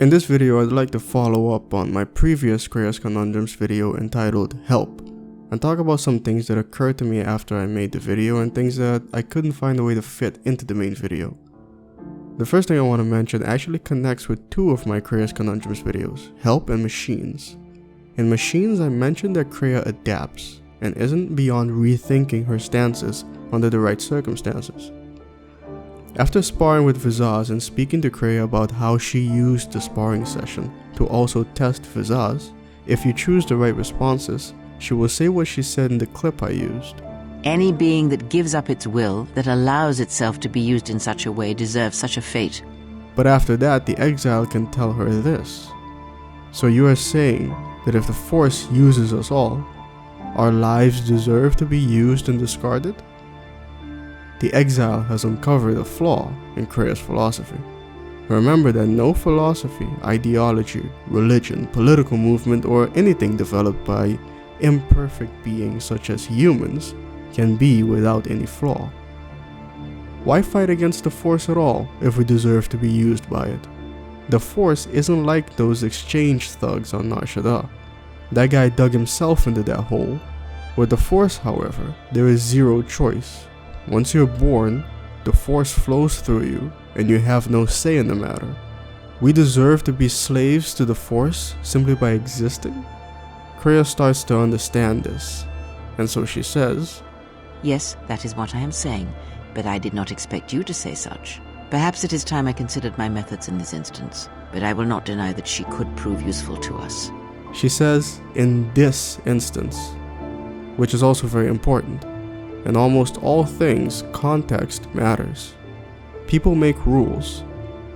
In this video, I'd like to follow up on my previous Kreia's Conundrums video entitled Help, and talk about some things that occurred to me after I made the video and things that I couldn't find a way to fit into the main video. The first thing I want to mention actually connects with two of my Kreia's Conundrums videos, Help and Machines. In Machines, I mentioned that Kreia adapts and isn't beyond rethinking her stances under the right circumstances. After sparring with Visage and speaking to Kreia about how she used the sparring session to also test Visage, if you choose the right responses, she will say what she said in the clip I used. Any being that gives up its will, that allows itself to be used in such a way, deserves such a fate. But after that, the exile can tell her this. So you are saying that if the Force uses us all, our lives deserve to be used and discarded? The exile has uncovered a flaw in Kreia's philosophy. Remember that no philosophy, ideology, religion, political movement, or anything developed by imperfect beings such as humans can be without any flaw. Why fight against the Force at all if we deserve to be used by it? The Force isn't like those exchange thugs on Nar Shaddaa. That guy dug himself into that hole. With the Force, however, there is zero choice. Once you're born, the Force flows through you, and you have no say in the matter. We deserve to be slaves to the Force simply by existing? Kreia starts to understand this, and so she says, Yes, that is what I am saying, but I did not expect you to say such. Perhaps it is time I considered my methods in this instance, but I will not deny that she could prove useful to us. She says, in this instance, which is also very important. In almost all things, context matters. People make rules,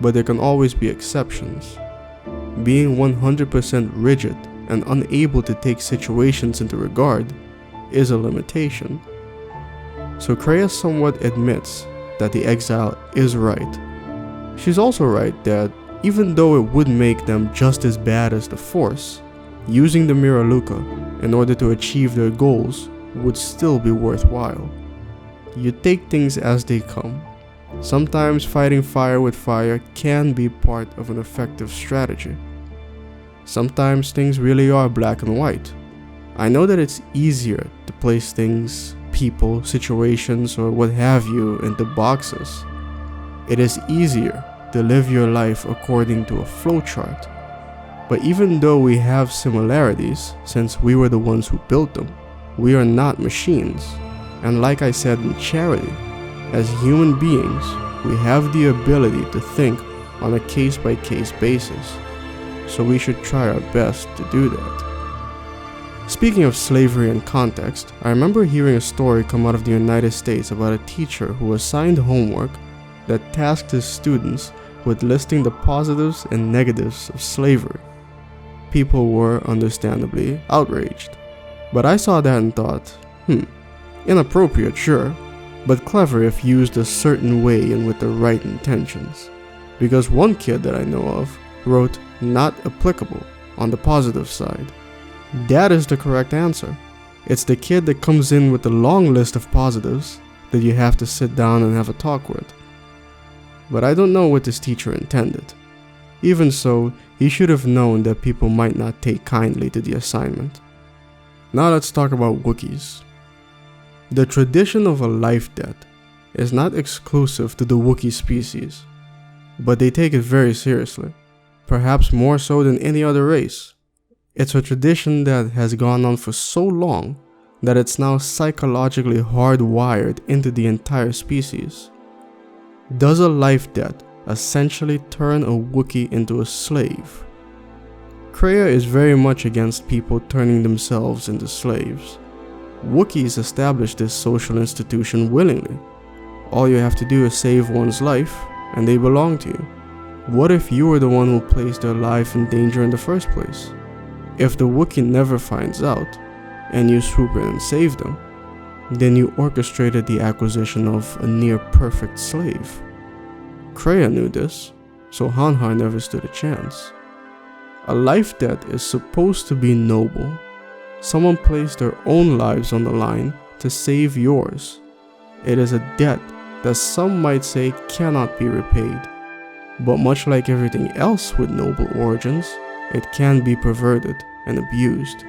but there can always be exceptions. Being 100% rigid and unable to take situations into regard is a limitation. So Kreia somewhat admits that the exile is right. She's also right that even though it would make them just as bad as the Force, using the Miraluka in order to achieve their goals would still be worthwhile. You take things as they come. Sometimes fighting fire with fire can be part of an effective strategy. Sometimes things really are black and white. I know that it's easier to place things, people, situations, or what have you into boxes. It is easier to live your life according to a flowchart. But even though we have similarities, since we were the ones who built them, we are not machines, and like I said in Charity, as human beings, we have the ability to think on a case-by-case basis, so we should try our best to do that. Speaking of slavery and context, I remember hearing a story come out of the United States about a teacher who assigned homework that tasked his students with listing the positives and negatives of slavery. People were understandably outraged. But I saw that and thought, inappropriate, sure, but clever if used a certain way and with the right intentions. Because one kid that I know of wrote not applicable on the positive side. That is the correct answer. It's the kid that comes in with the long list of positives that you have to sit down and have a talk with. But I don't know what this teacher intended. Even so, he should have known that people might not take kindly to the assignment. Now let's talk about Wookiees. The tradition of a life debt is not exclusive to the Wookiee species, but they take it very seriously, perhaps more so than any other race. It's a tradition that has gone on for so long that it's now psychologically hardwired into the entire species. Does a life debt essentially turn a Wookiee into a slave? Kreia is very much against people turning themselves into slaves. Wookiees established this social institution willingly. All you have to do is save one's life, and they belong to you. What if you were the one who placed their life in danger in the first place? If the Wookiee never finds out, and you swoop in and save them, then you orchestrated the acquisition of a near-perfect slave. Kreia knew this, so Hanhar never stood a chance. A life debt is supposed to be noble. Someone placed their own lives on the line to save yours. It is a debt that some might say cannot be repaid. But much like everything else with noble origins, it can be perverted and abused.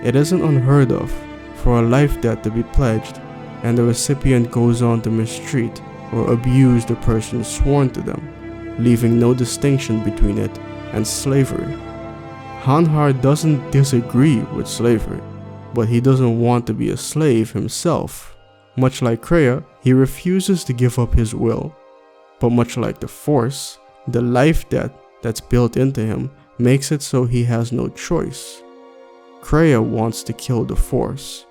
It isn't unheard of for a life debt to be pledged and the recipient goes on to mistreat or abuse the person sworn to them, leaving no distinction between it and slavery. Hanhar doesn't disagree with slavery, but he doesn't want to be a slave himself. Much like Kreia, he refuses to give up his will. But much like the Force, the life debt that's built into him makes it so he has no choice. Kreia wants to kill the Force.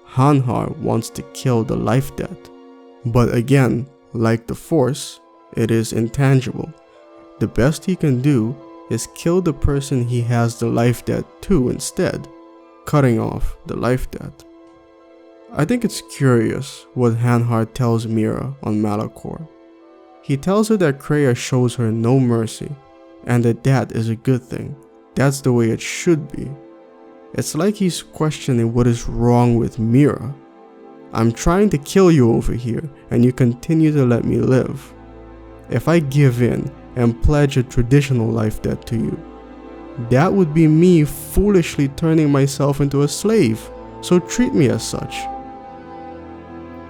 Hanhar wants to kill the life debt. But again, like the Force, it is intangible. The best he can do is kill the person he has the life debt to instead, cutting off the life debt. I think it's curious what Hanhar tells Mira on Malachor. He tells her that Kreia shows her no mercy, and that is a good thing. That's the way it should be. It's like he's questioning what is wrong with Mira. I'm trying to kill you over here, and you continue to let me live. If I give in and pledge a traditional life debt to you, that would be me foolishly turning myself into a slave, so treat me as such.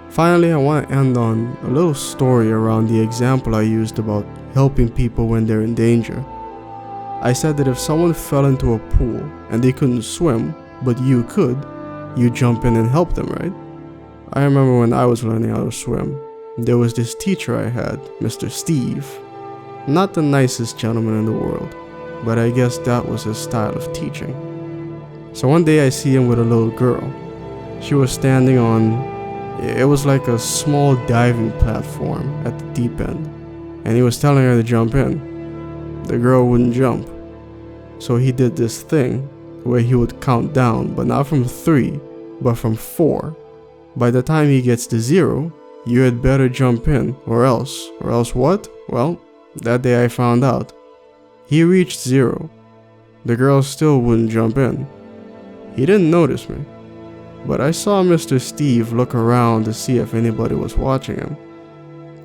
Finally, I want to end on a little story around the example I used about helping people when they're in danger. I said that if someone fell into a pool and they couldn't swim, but you could, you jump in and help them, right? I remember when I was learning how to swim, there was this teacher I had, Mr. Steve. Not the nicest gentleman in the world, but I guess that was his style of teaching. So one day I see him with a little girl. She was standing on, it was like a small diving platform at the deep end, and he was telling her to jump in. The girl wouldn't jump. So he did this thing where he would count down, but not from 3, but from 4. By the time he gets to 0, you had better jump in, or else what? Well, that day I found out. He reached 0. The girl still wouldn't jump in. He didn't notice me, but I saw Mr. Steve look around to see if anybody was watching him.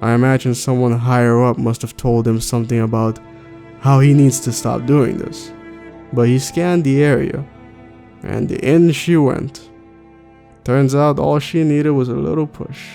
I imagine someone higher up must have told him something about how he needs to stop doing this. But he scanned the area, and in she went. Turns out all she needed was a little push.